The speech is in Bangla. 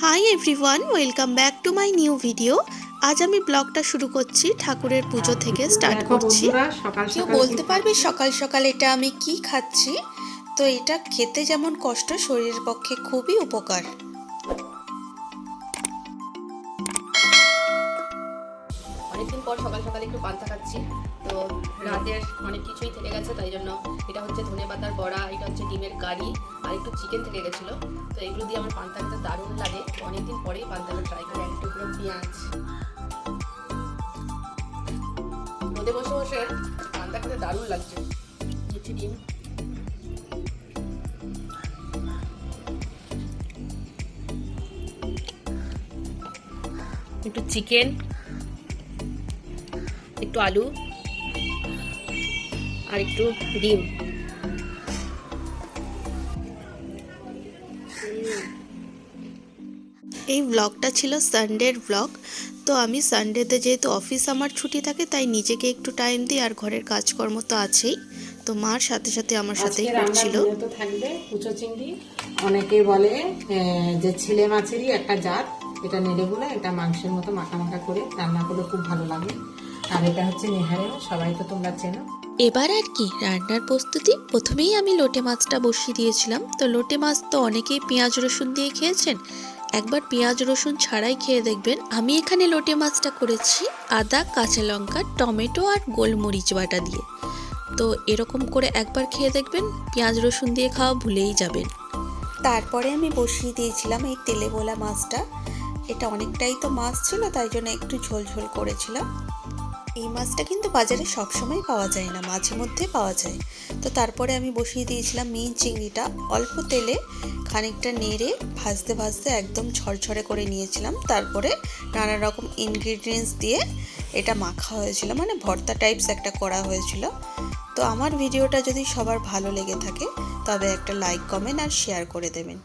Hi everyone, welcome back to my new video. আজ আমি ব্লগটা শুরু করছি ঠাকুরের পুজো থেকে স্টার্ট করছি। কেউ বলতে পারবে সকাল সকাল এটা আমি কি খাচ্ছি? তো এটা খেতে যেমন কষ্ট, শরীরের পক্ষে খুবই উপকার। অনেকদিন পর সকাল সকাল একটু পান্তা খাচ্ছি। তো রাতের অনেক কিছুই থেকে গেছে, তাই জন্য এটা হচ্ছে ধনেপাতার বড়া, এটা হচ্ছে ডিমের কারি, আর একটু চিকেন থেকে গেছিলো। তো এগুলো দিয়ে আমার পান্তা খেতে দারুণ লাগে। অনেকদিন পরেই পান্তাটা ট্রাই করি। এক টুকরো পেঁয়াজ, রোদে বসে বসে পান্তা খেতে দারুণ লাগছে। দিচ্ছি ডিম, একটু চিকেন, একটু আলু আর একটু ডিম। এই ব্লগটা ছিল সানডের ব্লগ। তো আমি সানডেতে যেহেতু অফিস আমার ছুটি থাকে, তাই নিজেকে একটু টাইম দিই, আর ঘরের কাজকর্ম তো আছেই। তো মার সাথে সাথে আমার সাথেই করছিল। তো থাকবে কুচো চিংড়ি, অনেকে বলে যে ছেলে মাছেরই একটা জাত। এটা নেড়েগুলো, এটা মাংসের মতো মাখা মাখা করে রান্না করলে খুব ভালো লাগে। আর এটা হচ্ছে নেহারে, সবাই তো তোমরা চেনো। এবার আর কি রান্নার প্রস্তুতি। প্রথমেই আমি লোটে মাছটা বসিয়ে দিয়েছিলাম। তো লোটে মাছ তো অনেকেই পেঁয়াজ রসুন দিয়ে খেয়েছেন, একবার পেঁয়াজ রসুন ছাড়াই খেয়ে দেখবেন। আমি এখানে লোটে মাছটা করেছি আদা, কাঁচা লঙ্কা, টমেটো আর গোলমরিচ বাটা দিয়ে। তো এরকম করে একবার খেয়ে দেখবেন, পেঁয়াজ রসুন দিয়ে খাওয়া ভুলেই যাবেন। তারপরে আমি বসিয়ে দিয়েছিলাম এই তেলে গোলা মাছটা। এটা অনেকটাই তো মাছ ছিল, তাই জন্য একটু ঝোল ঝোল করেছিলাম। এই মাছটা কিন্তু বাজারে সবসময় পাওয়া যায় না, মাঝে মধ্যে পাওয়া যায়। তো তারপরে আমি বসিয়ে দিয়েছিলাম মিন চিংড়িটা। অল্প তেলে খানিকটা নেড়ে ভাজতে ভাজতে একদম ঝরঝরে করে নিয়েছিলাম। তারপরে নানা রকম ইনগ্রিডিয়েন্টস দিয়ে এটা মাখা হয়েছিল, মানে ভর্তা টাইপস একটা করা হয়েছিল। তো আমার ভিডিওটা যদি সবার ভালো লেগে থাকে, তবে একটা লাইক, কমেন্ট আর শেয়ার করে দেবেন।